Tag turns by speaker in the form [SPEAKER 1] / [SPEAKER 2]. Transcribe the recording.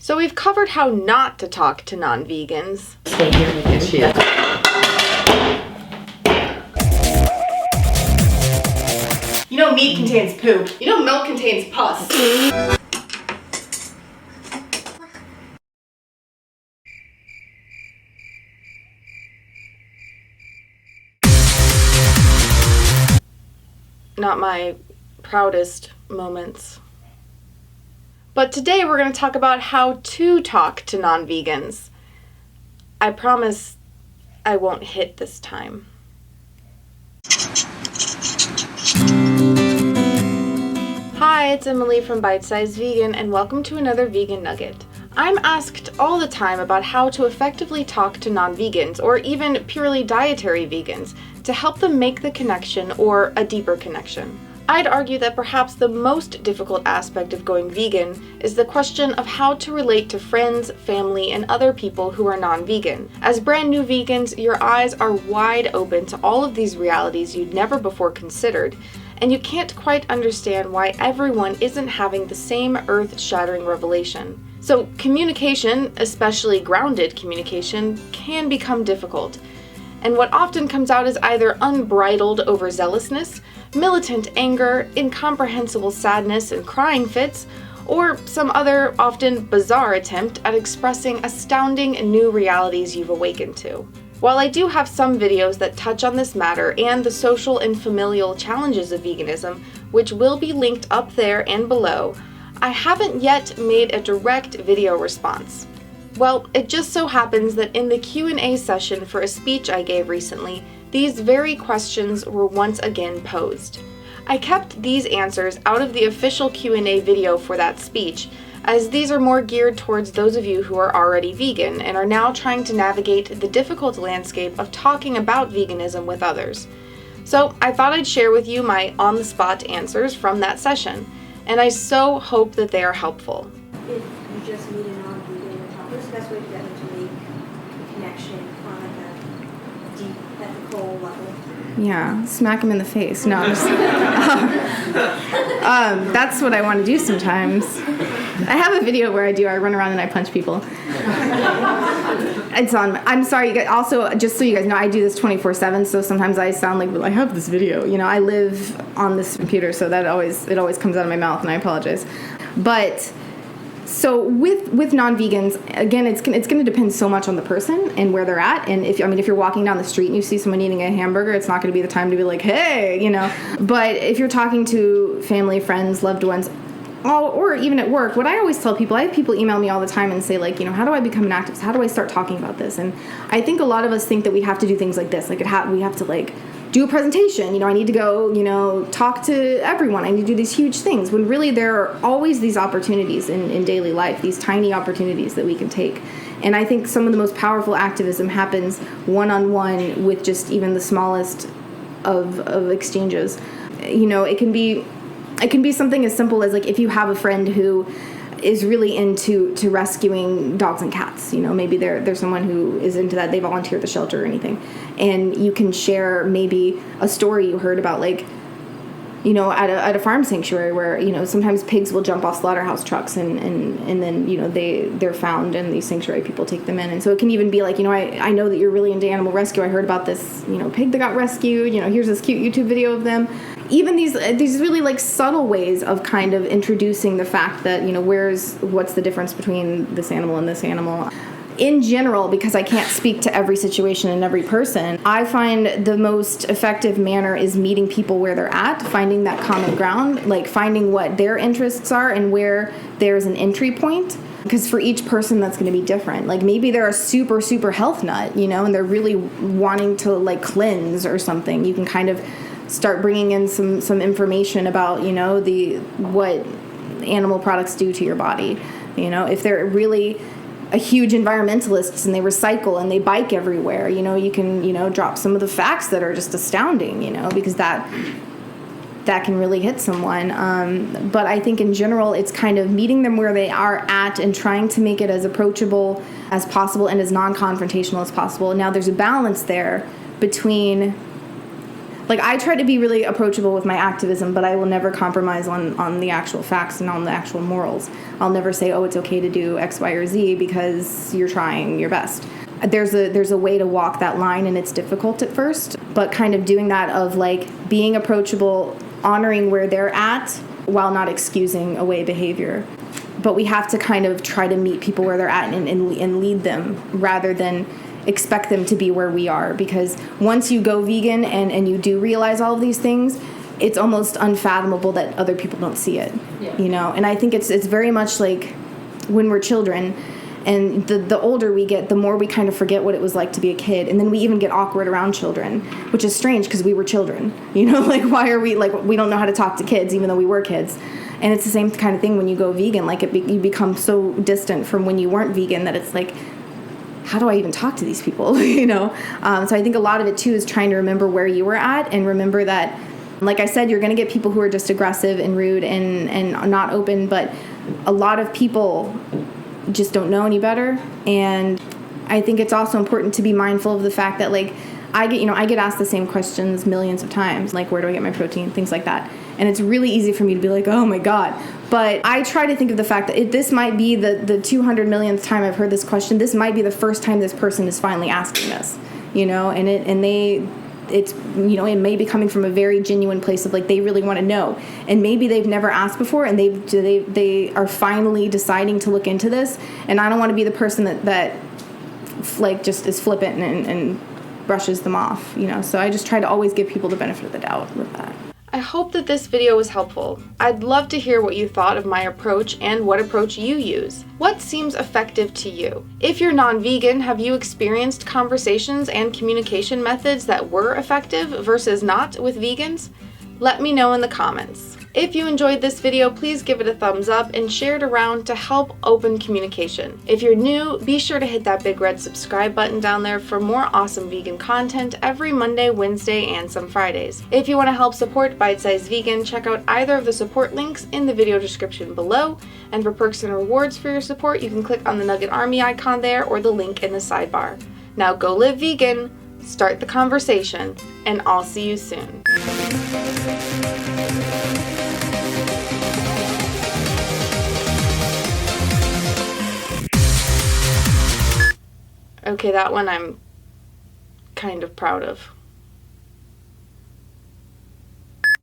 [SPEAKER 1] So we've covered how not to talk to non-vegans.
[SPEAKER 2] Stay here with your shield.
[SPEAKER 1] You know meat contains poop. You know milk contains pus. Not my proudest moments. But today we're going to talk about how to talk to non-vegans. I promise I won't hit this time. Hi, it's Emily from Bite Size Vegan, and welcome to another Vegan Nugget. I'm asked all the time about how to effectively talk to non-vegans, or even purely dietary vegans, to help them make the connection or a deeper connection. I'd argue that perhaps the most difficult aspect of going vegan is the question of how to relate to friends, family, and other people who are non-vegan. As brand new vegans, your eyes are wide open to all of these realities you'd never before considered, and you can't quite understand why everyone isn't having the same earth-shattering revelation. So communication, especially grounded communication, can become difficult. And what often comes out is either unbridled overzealousness, militant anger, incomprehensible sadness and crying fits, or some other often bizarre attempt at expressing astounding new realities you've awakened to. While I do have some videos that touch on this matter and the social and familial challenges of veganism, which will be linked up there and below, I haven't yet made a direct video response. Well, it just so happens that in the Q&A session for a speech I gave recently, these very questions were once again posed. I kept these answers out of the official Q&A video for that speech, as these are more geared towards those of you who are already vegan and are now trying to navigate the difficult landscape of talking about veganism with others. So I thought I'd share with you my on-the-spot answers from that session, and I so hope that they are helpful.
[SPEAKER 3] If you just meet a non-vegan, what's the best way to get them to make a connection on like a deep ethical level?
[SPEAKER 4] Yeah, smack him in the face. No, I'm just, that's what I want to do sometimes. I have a video where I run around and I punch people. It's on. I'm sorry, you guys. Also, just so you guys know, I do this 24/7. So sometimes I sound like, well, I have this video. You know, I live on this computer, so that it always comes out of my mouth, and I apologize. But so with non-vegans, again, it's going to depend so much on the person and where they're at. And if you're walking down the street and you see someone eating a hamburger, it's not going to be the time to be like, hey, you know. But if you're talking to family, friends, loved ones, or even at work, what I always tell people, I have people email me all the time and say, like, you know, how do I become an activist? How do I start talking about this? And I think a lot of us think that we have to do things like this. Like we have to, like, do a presentation. You know, I need to go, you know, talk to everyone. I need to do these huge things. When really there are always these opportunities in daily life, these tiny opportunities that we can take. And I think some of the most powerful activism happens one-on-one with just even the smallest of exchanges. You know, it can be something as simple as, like, if you have a friend who is really into rescuing dogs and cats, you know, maybe there's someone who is into that, they volunteer at the shelter or anything, and you can share maybe a story you heard about, like, you know, at a farm sanctuary where, you know, sometimes pigs will jump off slaughterhouse trucks and then, you know, they're found and these sanctuary people take them in. And so it can even be like, you know, I know that you're really into animal rescue. I heard about this, you know, pig that got rescued. You know, here's this cute YouTube video of them. Even these really, like, subtle ways of kind of introducing the fact that, you know, what's the difference between this animal and this animal. In general, because I can't speak to every situation and every person, I find the most effective manner is meeting people where they're at, finding that common ground, like finding what their interests are and where there's an entry point. Because for each person, that's going to be different. Like, maybe they're a super, super health nut, you know, and they're really wanting to, like, cleanse or something. You can kind of start bringing in some information about, you know, what animal products do to your body. You know, if they're really a huge environmentalists and they recycle and they bike everywhere, you know, you can, you know, drop some of the facts that are just astounding, you know, because that can really hit someone. But I think in general, it's kind of meeting them where they are at and trying to make it as approachable as possible and as non-confrontational as possible. Now, there's a balance there between Like, I try to be really approachable with my activism, but I will never compromise on the actual facts and on the actual morals. I'll never say, oh, it's okay to do X, Y, or Z because you're trying your best. There's a way to walk that line, and it's difficult at first, but kind of doing that of, like, being approachable, honoring where they're at while not excusing away behavior. But we have to kind of try to meet people where they're at and lead them rather than expect them to be where we are, because once you go vegan and you do realize all of these things, it's almost unfathomable that other people don't see it. You know, and I think it's very much like when we're children, and the older we get, the more we kind of forget what it was like to be a kid, and then we even get awkward around children, which is strange because we were children. You know, like, why are we, like, we don't know how to talk to kids even though we were kids. And it's the same kind of thing when you go vegan. Like, you become so distant from when you weren't vegan that it's like, how do I even talk to these people? You know? So I think a lot of it, too, is trying to remember where you were at and remember that, like I said, you're going to get people who are just aggressive and rude and not open, but a lot of people just don't know any better. And I think it's also important to be mindful of the fact that, like, I get asked the same questions millions of times, like, where do I get my protein, things like that. And it's really easy for me to be like, oh my God. But I try to think of the fact that this might be the 200 millionth time I've heard this question. This might be the first time this person is finally asking this, you know, it's, you know, it may be coming from a very genuine place of, like, they really want to know. And maybe they've never asked before, and they are finally deciding to look into this. And I don't want to be the person that like, just is flippant and brushes them off, you know. So I just try to always give people the benefit of the doubt with that.
[SPEAKER 1] I hope that this video was helpful. I'd love to hear what you thought of my approach and what approach you use. What seems effective to you? If you're non-vegan, have you experienced conversations and communication methods that were effective versus not with vegans? Let me know in the comments. If you enjoyed this video, please give it a thumbs up and share it around to help open communication. If you're new, be sure to hit that big red subscribe button down there for more awesome vegan content every Monday, Wednesday, and some Fridays. If you want to help support Bite Size Vegan, check out either of the support links in the video description below. And for perks and rewards for your support, you can click on the Nugget Army icon there or the link in the sidebar. Now go live vegan, start the conversation, and I'll see you soon. Okay, that one I'm kind of proud of.